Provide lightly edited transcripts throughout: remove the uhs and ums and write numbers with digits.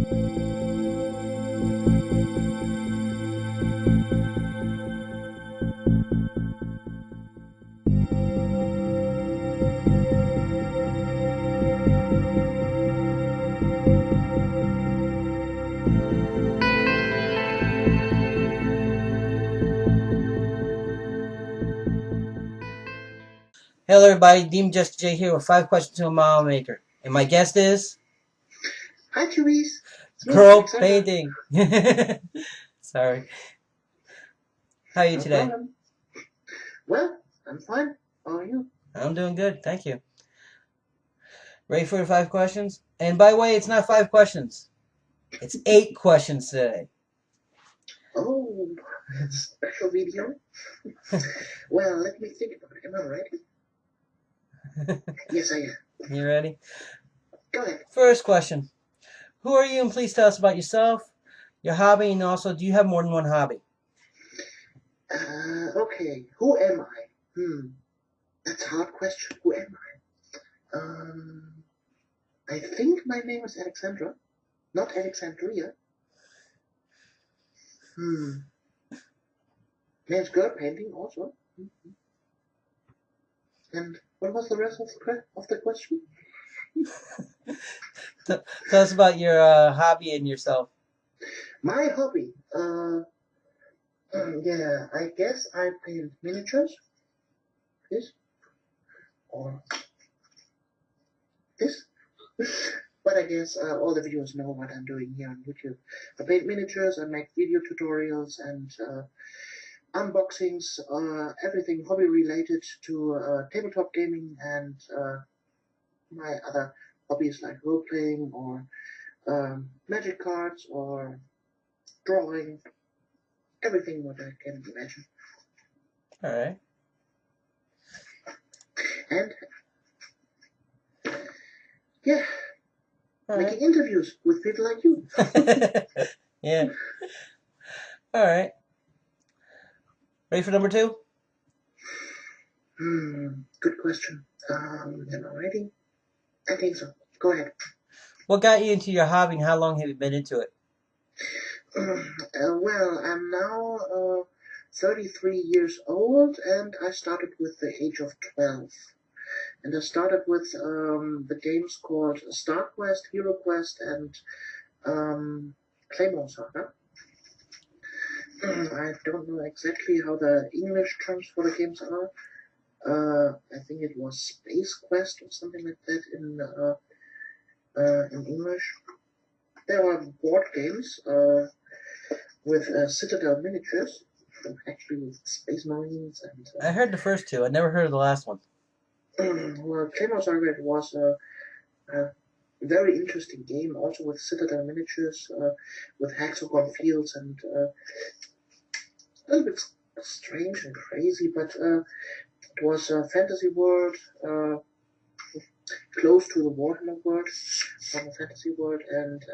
Hello everybody, DEMONJESTERJ'S here with 5 questions to a mile maker. And my guest is... Hi, Therese. Girlpainting. Sorry. How are you No today? problem. Well, I'm fine. How are you? I'm doing good, thank you. Ready for the 5 questions? And by the way, it's not 5 questions. It's 8 questions today. Oh, special video? Well, let me think about it. Am I ready? Yes, I am. You ready? Go ahead. First question. Who are you, and please tell us about yourself, your hobby, and also, do you have more than one hobby? Okay. Who am I? That's a hard question. Who am I? I think my name is Alexandra, not Alexandria. Name's Girlpainting also. And what was the rest of the question? Tell us about your hobby and yourself. My hobby? Yeah, I guess I paint miniatures. This or this. But I guess all the viewers know what I'm doing here on YouTube. I paint miniatures, I make video tutorials and unboxings, everything hobby related to tabletop gaming and my other hobbies like role playing or magic cards or drawing, everything what I can imagine. Alright. And yeah, making interviews with people like you. Yeah. Alright. Ready for number 2? Good question. Am I ready? I think so. Go ahead. What got you into your hobby, and how long have you been into it? Well, I'm now 33 years old, and I started with the age of 12. And I started with the games called Star Quest, Hero Quest, and Claymore Saga. I don't know exactly how the English terms for the games are. I think it was Space Quest or something like that in English. There were board games with Citadel miniatures, actually with Space Marines and. I heard the first 2. I never heard of the last one. Well, Claymore Saga was a very interesting game, also with Citadel miniatures, with hexagon fields and a little bit strange and crazy, but it was a fantasy world, close to the Warhammer world, from a fantasy world, and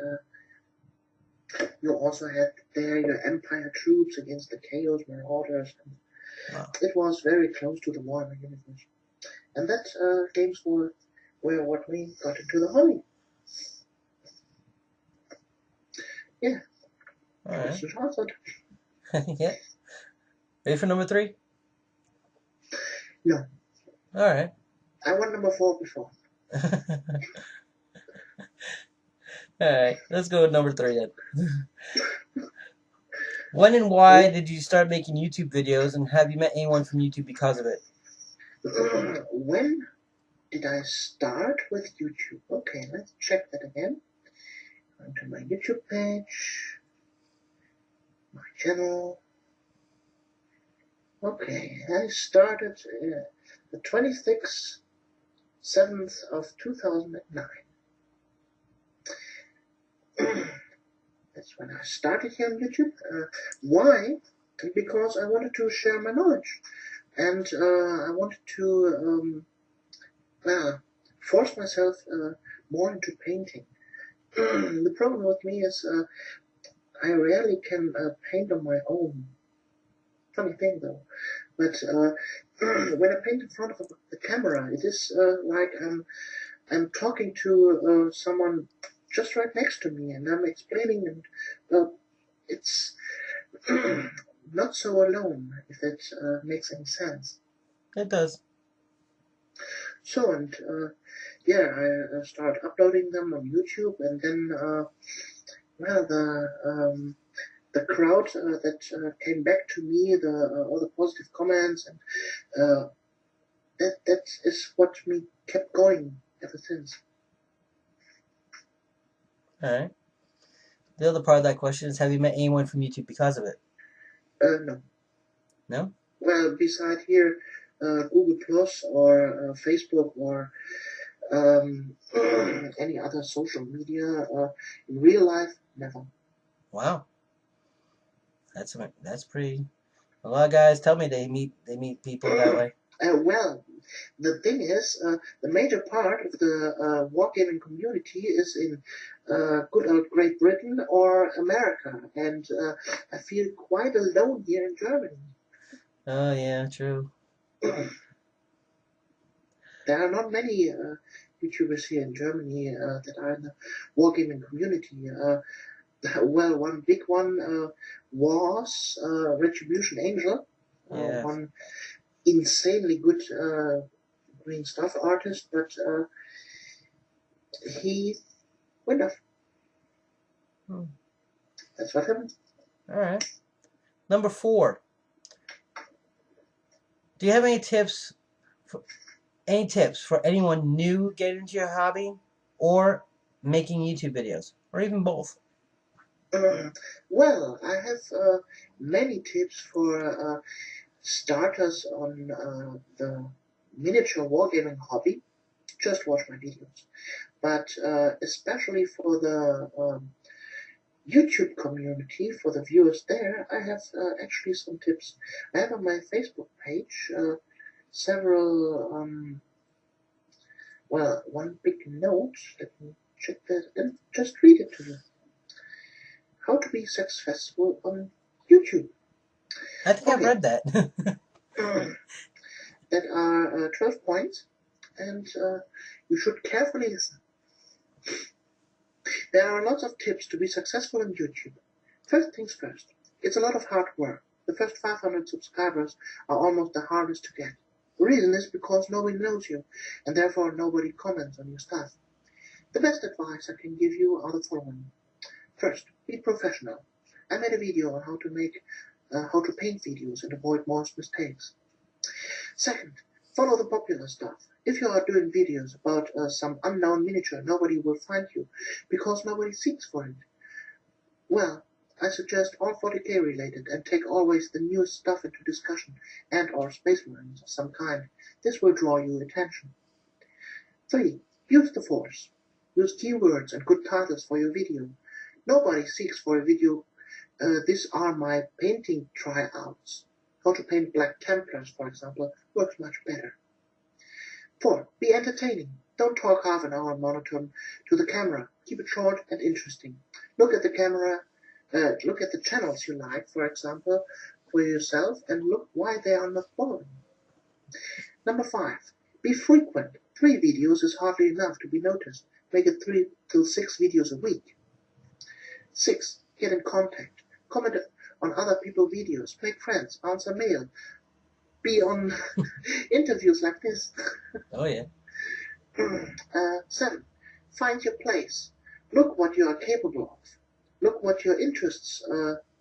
you also had there your Empire troops against the Chaos Marauders. Wow. It was very close to the Warhammer universe. And that games were what we got into the hobby. Yeah. Alright. Yeah. Ready for number 3? No. Alright. I won number 4 before. Alright, let's go with number 3 then. When and why did you start making YouTube videos, and have you met anyone from YouTube because of it? When did I start with YouTube? Okay, let's check that again. Onto my YouTube page, my channel. Okay, I started the 26th, 7th of 2009. That's when I started here on YouTube. Why? Because I wanted to share my knowledge. And I wanted to force myself more into painting. The problem with me is I rarely can paint on my own. Funny thing though. But when I paint in front of the camera, it is like I'm talking to someone just right next to me, and I'm explaining, and it's not so alone, if that makes any sense. It does. So, and yeah, I started uploading them on YouTube, and then well, the crowd that came back to me, all the positive comments, and that is what me kept going ever since. All right. The other part of that question is, have you met anyone from YouTube because of it? No. No? Well, beside here, Google Plus or Facebook or any other social media, in real life, never. Wow. That's pretty. A lot of guys tell me they meet people that way. Well, the thing is, the major part of the wargaming community is in good old Great Britain or America, and I feel quite alone here in Germany. Oh yeah, true. There are not many YouTubers here in Germany that are in the wargaming community. Well, one big one was Retribution Angel, Yes. one insanely good green stuff artist, but he went off. That's what happened. All right. Number 4. Do you have any tips for anyone new getting into your hobby or making YouTube videos, or even both? Well, I have many tips for starters on the miniature wargaming hobby. Just watch my videos. But especially for the YouTube community, for the viewers there, I have actually some tips. I have on my Facebook page several, well, one big note. Let me check that and just read it to you. How to be successful on YouTube. I think I've read that. That are 12 points, and you should carefully listen. There are lots of tips to be successful on YouTube. First things first, it's a lot of hard work. The first 500 subscribers are almost the hardest to get. The reason is because nobody knows you, and therefore nobody comments on your stuff. The best advice I can give you are the following. First, be professional. I made a video on how to paint videos and avoid most mistakes. Second, follow the popular stuff. If you are doing videos about some unknown miniature, nobody will find you because nobody seeks for it. Well, I suggest all 40k related and take always the newest stuff into discussion and or space marines of some kind. This will draw you attention. 3. Use the force. Use keywords and good titles for your video. Nobody seeks for a video, these are my painting tryouts. How to paint Black Templars, for example, works much better. 4. Be entertaining. Don't talk half an hour monotone to the camera. Keep it short and interesting. Look at the camera, look at the channels you like, for example, for yourself, and look why they are not boring. Number 5. Be frequent. 3 videos is hardly enough to be noticed. Make it 3 till 6 videos a week. 6. Get in contact. Comment on other people's videos. Make friends. Answer mail. Be on interviews like this. Oh yeah. 7. Find your place. Look what you are capable of. Look what your interests,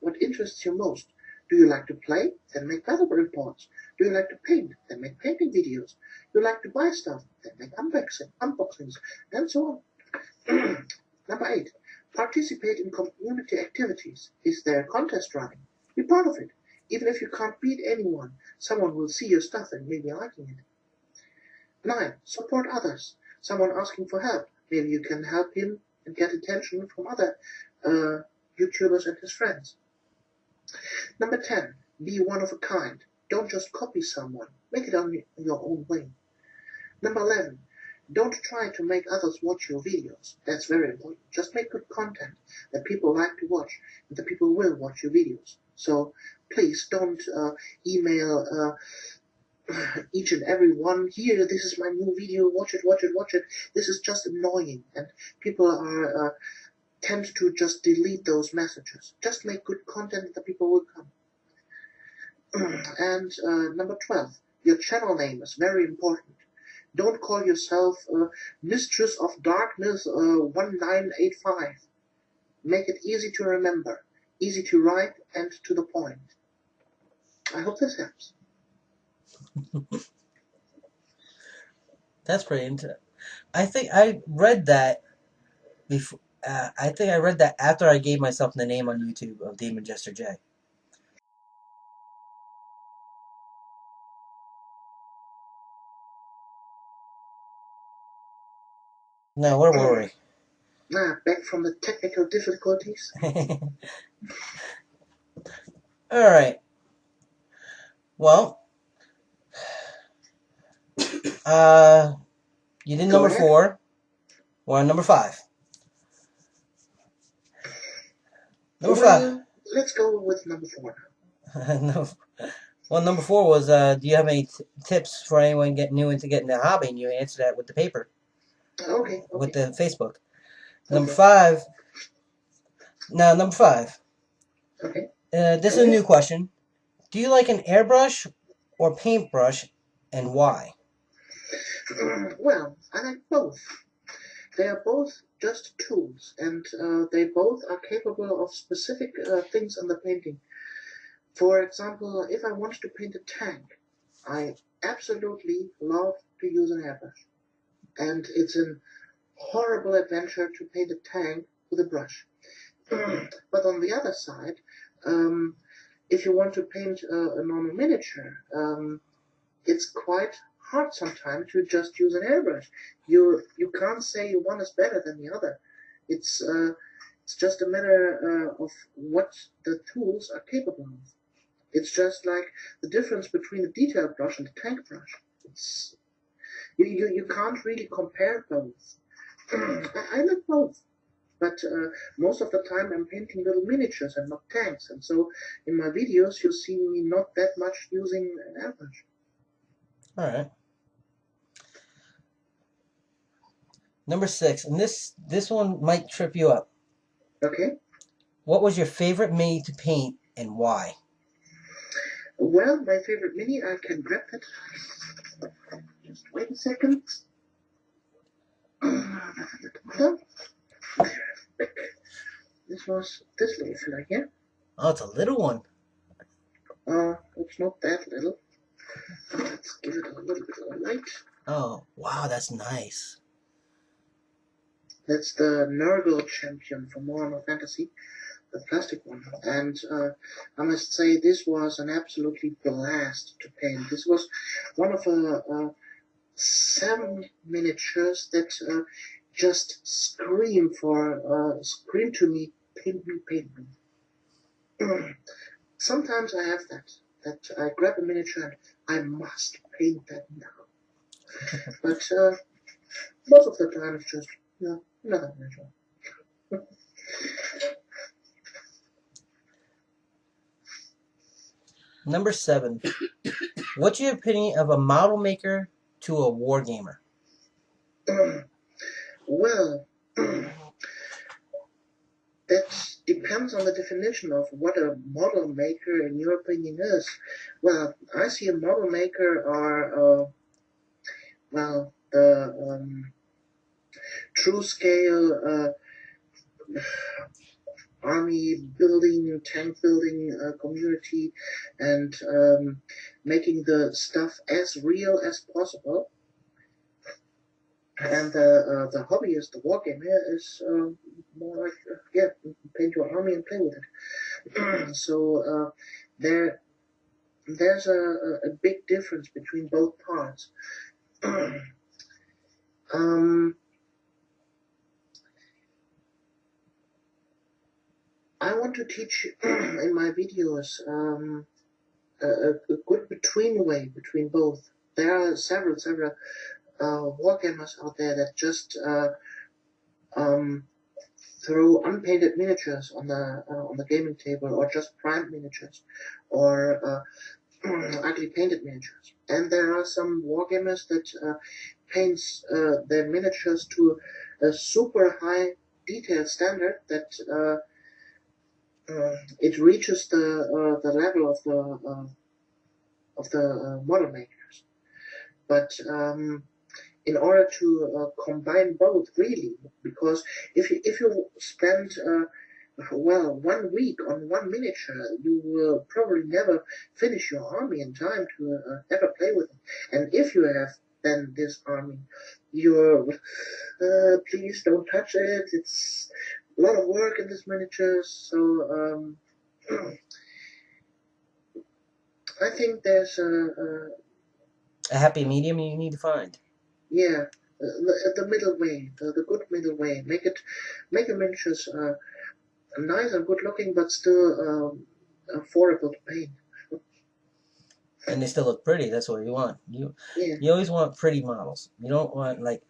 what interests you most. Do you like to play? Then make battle reports. Do you like to paint? Then make painting videos. Do you like to buy stuff? Then make unboxings, and so on. Number 8. Participate in community activities. Is there a contest running? Be part of it. Even if you can't beat anyone, someone will see your stuff and maybe liking it. 9. Support others. Someone asking for help. Maybe you can help him and get attention from other YouTubers and his friends. Number 10. Be one of a kind. Don't just copy someone. Make it on your own way. Number 11. Don't try to make others watch your videos. That's very important. Just make good content that people like to watch, and the people will watch your videos. So please don't email each and every one. Here, this is my new video. Watch it, watch it, watch it. This is just annoying, and people are tend to just delete those messages. Just make good content, and the people will come. And number 12, your channel name is very important. Don't call yourself Mistress of Darkness 1985. Make it easy to remember, easy to write, and to the point. I hope this helps. That's pretty interesting. I think I read that before. I think I read that after I gave myself the name on YouTube of DemonJesterJ. Now, where were we? Back from the technical difficulties. Alright. Well, you did number 4. We're on number 5. Number 5. Let's go with number 4 now. No. Well, number 4 was, do you have any tips for anyone new into getting the hobby? And you answered that with the paper. Okay. With the Facebook. Number 5. Now, number 5. Okay. This is a new question. Do you like an airbrush or paintbrush, and why? Well, I like both. They are both just tools, and they both are capable of specific things in the painting. For example, if I want to paint a tank, I absolutely love to use an airbrush. And it's a horrible adventure to paint a tank with a brush. But on the other side, if you want to paint a normal miniature, it's quite hard sometimes to just use an airbrush. You can't say one is better than the other. It's just a matter of what the tools are capable of. It's just like the difference between the detail brush and the tank brush. It's you can't really compare both. I like both, but most of the time I'm painting little miniatures and not tanks, and so in my videos you see me not that much using an airbrush. All right. Number 6, and this one might trip you up. Okay. What was your favorite mini to paint, and why? Well, my favorite mini, I can grab it. Just wait a second. This was this little fella here. Oh, it's a little one. It's not that little. Let's give it a little bit of light. Oh, wow, that's nice. That's the Nurgle champion from Warhammer Fantasy, the plastic one. And I must say, this was an absolutely blast to paint. This was one of 7 miniatures that just scream to me, paint me, paint me. Sometimes I have that I grab a miniature and I must paint that now. But most of the time it's just, another miniature. Number 7. What's your opinion of a model maker to a wargamer? Well, that depends on the definition of what a model maker, in your opinion, is. Well, I see a model maker are, the true scale army building, tank building community, and making the stuff as real as possible. And the hobbyist, the wargamer, is more like, paint your army and play with it. So there's a big difference between both parts. I want to teach in my videos a good between way between both. There are several wargamers out there that just throw unpainted miniatures on the gaming table, or just primed miniatures, or ugly painted miniatures. And there are some wargamers that paints their miniatures to a super high detail standard that it reaches the level of the model makers. But in order to combine both, really, because if you spend 1 week on one miniature, you will probably never finish your army in time to ever play with it. And if you have then this army, you're please don't touch it. It's a lot of work in this miniature. So I think there's A happy medium you need to find. yeah, the middle way, the good middle way. Make your miniatures nice and good looking, but still affordable to paint. And they still look pretty. That's what you want. You always want pretty models. You don't want, like,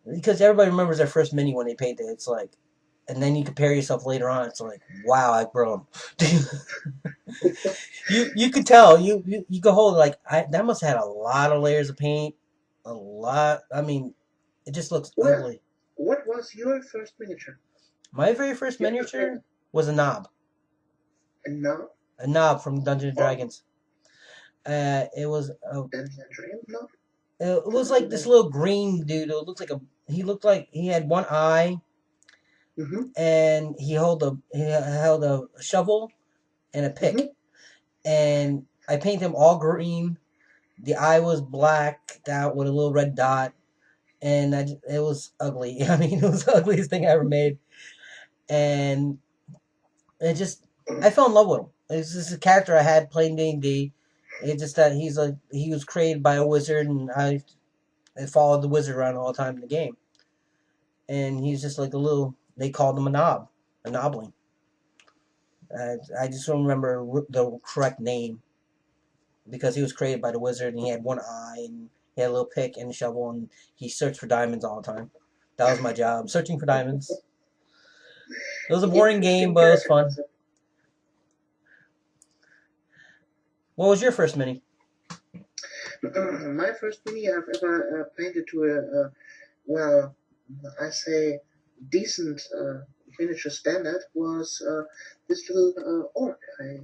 because everybody remembers their first mini when they paint it. It's like, and then you compare yourself later on. It's like, wow, I've grown. you could tell. You could hold, like, that must have had a lot of layers of paint. A lot. I mean, it just looks ugly. What was your first miniature? My very first miniature was a knob. A knob? A knob from Dungeons and Dragons. It was Dungeons and Dragons knob? It was like this little green dude. It looked like he looked like he had one eye, and he held a shovel and a pick, and I painted him all green. The eye was blacked out with a little red dot, and it was ugly. I mean, it was the ugliest thing I ever made, and I fell in love with him. It's just a character I had playing D&D. It's just that he was created by a wizard, and I followed the wizard around all the time in the game. And he's just like they called him a nobling. I just don't remember the correct name, because he was created by the wizard, and he had one eye, and he had a little pick and a shovel, and he searched for diamonds all the time. That was my job, searching for diamonds. It was a boring game, but it was fun. What was your first mini? My first mini I've ever painted to I say decent miniature standard was this little orc I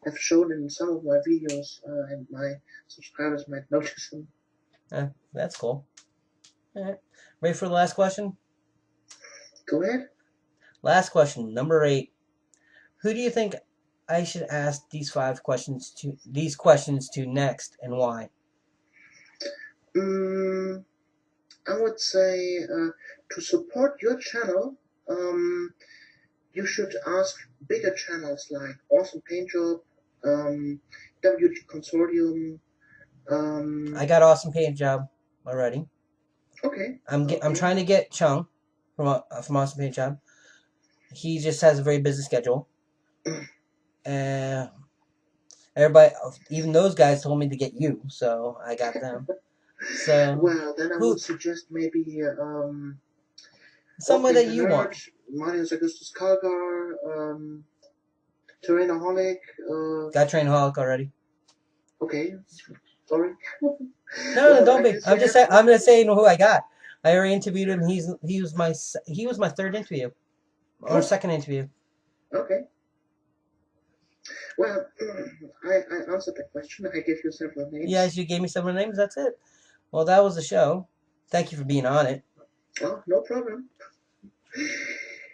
have shown in some of my videos, and my subscribers might notice him. That's cool. All right. Ready for the last question? Go ahead. Last question, number 8. Who do you think I should ask these questions to next, and why? I would say to support your channel, you should ask bigger channels like Awesome Paint Job, WG Consortium. I got Awesome Paint Job already. Okay. I'm trying to get Chung from Awesome Paint Job. He just has a very busy schedule. Everybody, even those guys, told me to get you, so I got them. So well, then I would suggest maybe someone that you want. Marius Augustus Kalgar, Terrainaholic. Got Terrainaholic already. Okay, sorry. No, don't be. I'm just saying who I got. I already interviewed him. He was my third interview, or second interview. Okay. Well, I answered the question. I gave you several names. Yes, you gave me several names. That's it. Well, that was the show. Thank you for being on it. Oh, no problem.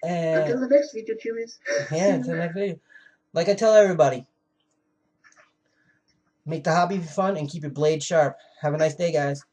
Until the next video, Jimmys. Yeah, until the next video. Like I tell everybody, make the hobby fun and keep your blade sharp. Have a nice day, guys.